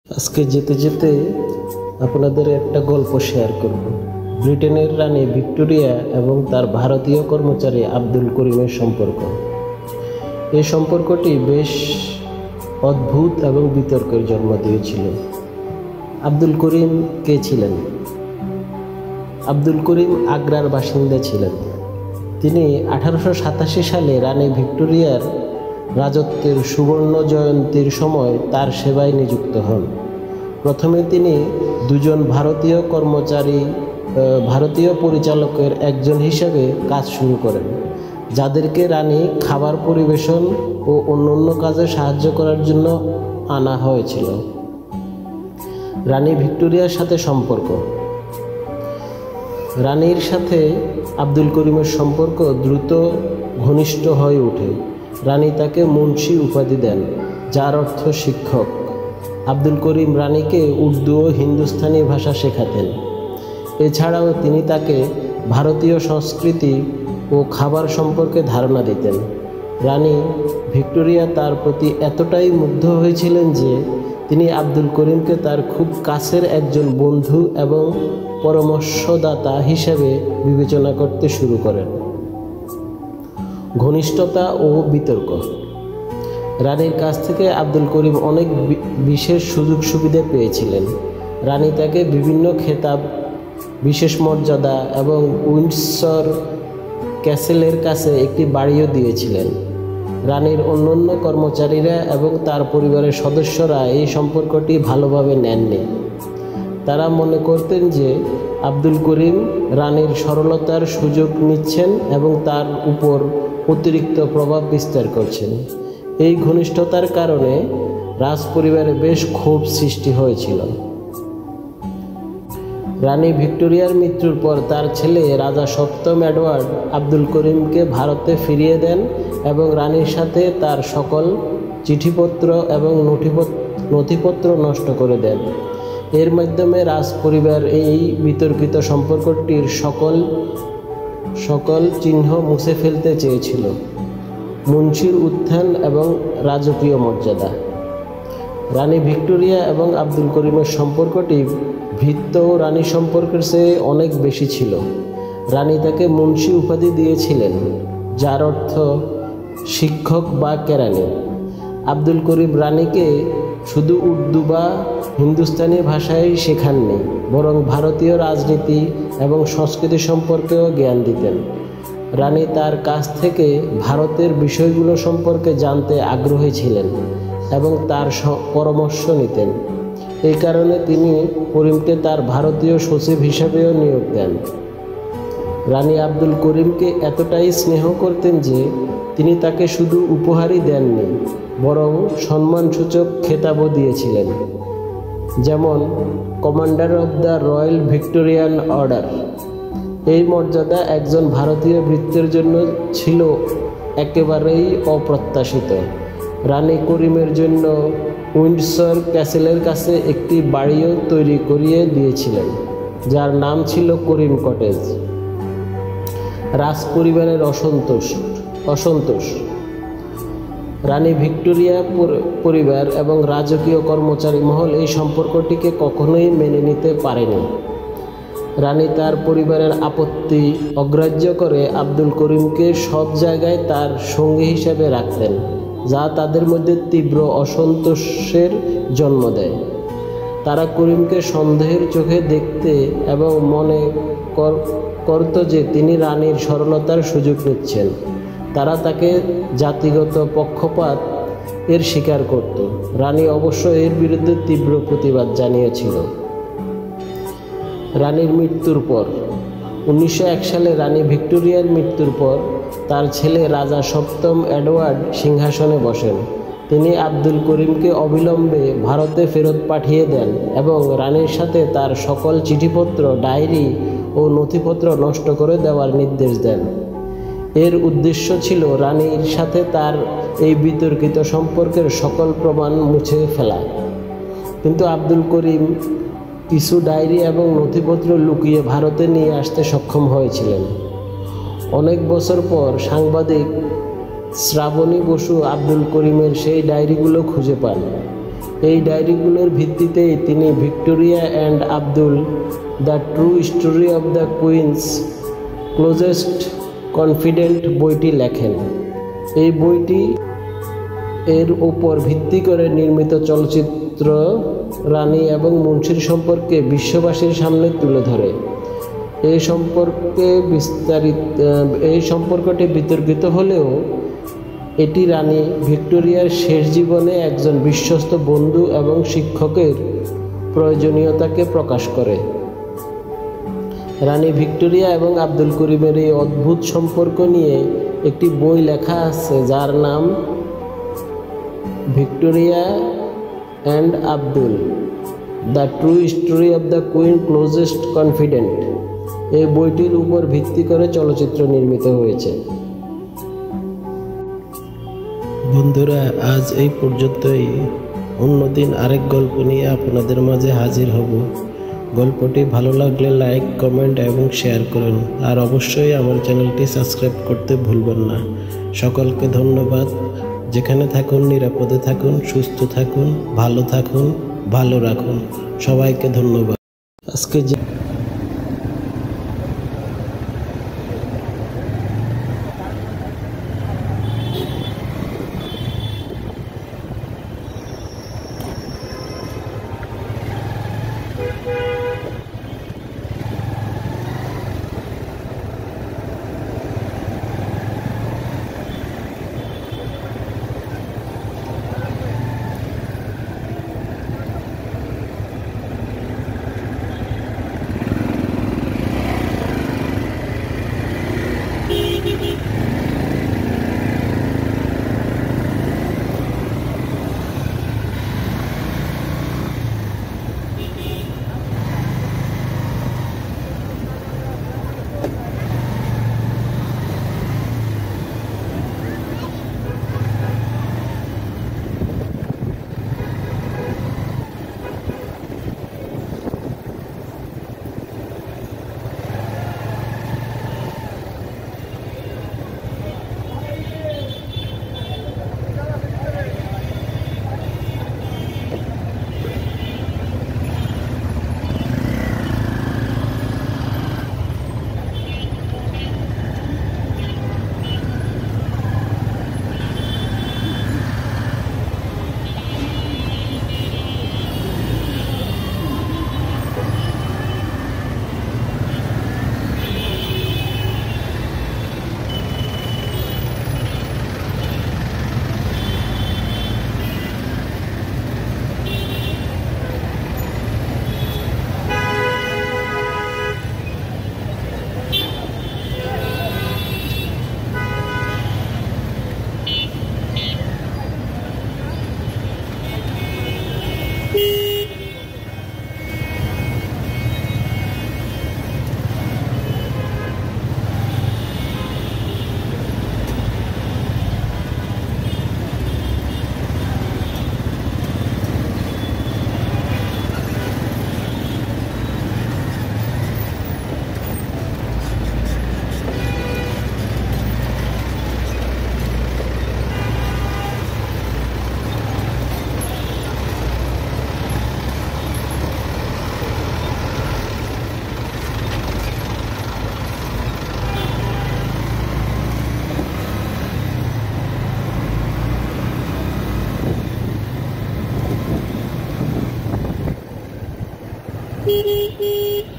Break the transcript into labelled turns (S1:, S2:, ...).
S1: আজকে যেতে যেতে আপনাদের একটা গল্প শেয়ার করব। ব্রিটেনের রানী ভিক্টোরিয়া এবং তার ভারতীয় কর্মচারী আব্দুল করিমের সম্পর্ক। এই সম্পর্কটি বেশ অদ্ভুত এবং বিতর্কের জন্ম দিয়েছিল। আব্দুল করিম কে ছিলেন? আব্দুল করিম আগ্রার বাসিন্দা ছিলেন। তিনি 1887 সালে রানী ভিক্টোরিয়ার রাজত্বের সুবর্ণ জয়ন্তীর সময় তার সেবায় নিযুক্ত হন। প্রথমে তিনি দুজন ভারতীয় পরিচালকের একজন হিসেবে কাজ শুরু করেন, যাদেরকে রানী খাবার পরিবেশন ও অন্যান্য কাজে সাহায্য করার জন্য আনা হয়েছিল। রানী ভিক্টোরিয়ার সাথে সম্পর্ক। রানীর সাথে আব্দুল করিমের সম্পর্ক দ্রুত ঘনিষ্ঠ হয়ে ওঠে। রানী তাকে মুন্সি উপাধি দেন, যার অর্থ শিক্ষক। আব্দুল করিম রানীকে উর্দু ও হিন্দুস্তানি ভাষা শেখাতেন। এছাড়াও তিনি তাকে ভারতীয় সংস্কৃতি ও খাবার সম্পর্কে ধারণা দিতেন। রানী ভিক্টোরিয়া তার প্রতি এতটাই মুগ্ধ হয়েছিলেন যে তিনি আব্দুল করিমকে তার খুব কাছের একজন বন্ধু এবং পরামর্শদাতা হিসেবে বিবেচনা করতে শুরু করেন। ঘনিষ্ঠতা ও বিতর্ক। রানীর কাছ থেকে আব্দুল করিম অনেক বিশেষ সুযোগ সুবিধা পেয়েছিলেন। রানী তাকে বিভিন্ন খেতাব, বিশেষ মর্যাদা এবং উইন্ডসর ক্যাসেলের কাছে একটি বাড়িও দিয়েছিলেন। রানীর অন্যান্য কর্মচারীরা এবং তার পরিবারের সদস্যরা এই সম্পর্কটি ভালোভাবে নেননি। তারা মনে করতেন যে আব্দুল করিম রানীর সরলতার সুযোগ নিচ্ছেন এবং তার উপর অতিরিক্ত প্রভাব বিস্তার করছেন। এই ঘনিষ্ঠতার কারণে রাজপরিবারে বেশ ক্ষোভ সৃষ্টি হয়েছিল। রানী ভিক্টোরিয়ার মৃত্যুর পর তার ছেলে রাজা সপ্তম এডওয়ার্ড আব্দুল করিমকে ভারতে ফিরিয়ে দেন এবং রানীর সাথে তার সকল চিঠিপত্র এবং নথিপত্র নষ্ট করে দেন। এর মাধ্যমে রাজপরিবার এই বিতর্কিত সম্পর্কটির সকল চিহ্ন মুছে ফেলতে চেয়েছিল। মুন্সির উত্থান এবং রাজকীয় মর্যাদা। রানী ভিক্টোরিয়া এবং আব্দুল করিমের সম্পর্কটি ভৃত্য ও রানী সম্পর্কের চেয়ে অনেক বেশি ছিল। রানী তাকে মুন্সি উপাধি দিয়েছিলেন, যার অর্থ শিক্ষক বা কেরানি। আব্দুল করিম রানীকে শুধু উর্দু বা হিন্দুস্তানি ভাষায় শেখাননি, বরং ভারতীয় রাজনীতি এবং সংস্কৃতি সম্পর্কেও জ্ঞান দিতেন। রানী তার কাছ থেকে ভারতের বিষয়গুলো সম্পর্কে জানতে আগ্রহী ছিলেন এবং তার পরামর্শ নিতেন। এই কারণে তিনি করিমকে তার ভারতীয় সচিব হিসাবেও নিয়োগ দেন। রানী আব্দুল করিমকে এতটাই স্নেহ করতেন যে তিনি তাকে শুধু উপহারই দেননি, বরং সম্মানসূচক খেতাবও দিয়েছিলেন, যেমন commander of the royal Victorian order. এই মর্যাদা একজন ভারতীয় ভৃত্যের জন্য ছিল একেবারেই অপ্রত্যাশিত। রানী করিমের জন্য উইন্ডসর ক্যাসেলের কাছে একটি বাড়িও তৈরি করিয়ে দিয়েছিলেন, যার নাম ছিল করিম কটেজ। রাজপরিবারের অসন্তোষ। রানী ভিক্টোরিয়া পরিবার এবং রাজকীয় কর্মচারী মহল এই সম্পর্কটিকে কখনোই মেনে নিতে পারেনি। রানী তার পরিবারের আপত্তি অগ্রাহ্য করে আব্দুল করিমকে সব জায়গায় তার সঙ্গী হিসেবে রাখতেন, যা তাদের মধ্যে তীব্র অসন্তোষের জন্ম দেয়। তারা করিমকে সন্দেহের চোখে দেখতে এবং মনে করত যে তিনি রানীর সরলতার সুযোগ নিচ্ছেন। তারা তাকে জাতিগত পক্ষপাত এর স্বীকার করত। রানী অবশ্য এর বিরুদ্ধে তীব্র প্রতিবাদ জানিয়েছিল। রানীর মৃত্যুর পর 1901 সালে রানী ভিক্টোরিয়ার মৃত্যুর পর তার ছেলে রাজা সপ্তম এডওয়ার্ড সিংহাসনে বসেন। তিনি আব্দুল করিমকে অবিলম্বে ভারতে ফেরত পাঠিয়ে দেন এবং রানীর সাথে তার সকল চিঠিপত্র, ডায়েরি ও নথিপত্র নষ্ট করে দেওয়ার নির্দেশ দেন। এর উদ্দেশ্য ছিল রানীর সাথে তার এই বিতর্কিত সম্পর্কের সকল প্রমাণ মুছে ফেলা। কিন্তু আব্দুল করিম কিছু ডায়েরি এবং নথিপত্র লুকিয়ে ভারতে নিয়ে আসতে সক্ষম হয়েছিলেন। অনেক বছর পর সাংবাদিক শ্রাবণী বসু আব্দুল করিমের সেই ডায়েরিগুলো খুঁজে পান। এই ডায়েরিগুলোর ভিত্তিতেই তিনি Victoria and Abdul the true story of the queen's closest confidant বইটি লেখেন। এই বইটি এর উপর ভিত্তি করে নির্মিত চলচ্চিত্র রানী এবং মুন্সির সম্পর্কে বিশ্ববাসীর সামনে তুলে ধরে। এই সম্পর্কটি বিতর্কিত হলেও এটি রানী ভিক্টোরিয়ার শেষ জীবনে একজন বিশ্বস্ত বন্ধু এবং শিক্ষকের প্রয়োজনীয়তাকে প্রকাশ করে। রানী ভিক্টোরিয়া এবং আব্দুল করিমের এই অদ্ভুত সম্পর্ক নিয়ে একটি বই লেখা আছে যার নাম Victoria and Abdul the true story of the queen closest confident. এই বইটির উপর ভিত্তি করে চলচ্চিত্র নির্মিত হয়েছে। বন্ধুরা, আজ এই পর্যন্তই। অন্যদিন আরেক গল্প নিয়ে আপনাদের মাঝে হাজির হব। গল্পটি ভালো লাগলে লাইক, কমেন্ট এবং শেয়ার করুন। আর অবশ্যই আমার চ্যানেলটি সাবস্ক্রাইব করতে ভুলবেন না। সকলকে ধন্যবাদ। যেখানে থাকুন নিরাপদে থাকুন, সুস্থ থাকুন, ভালো রাখুন। সবাইকে ধন্যবাদ। আজকে যে
S2: Beep, beep, beep.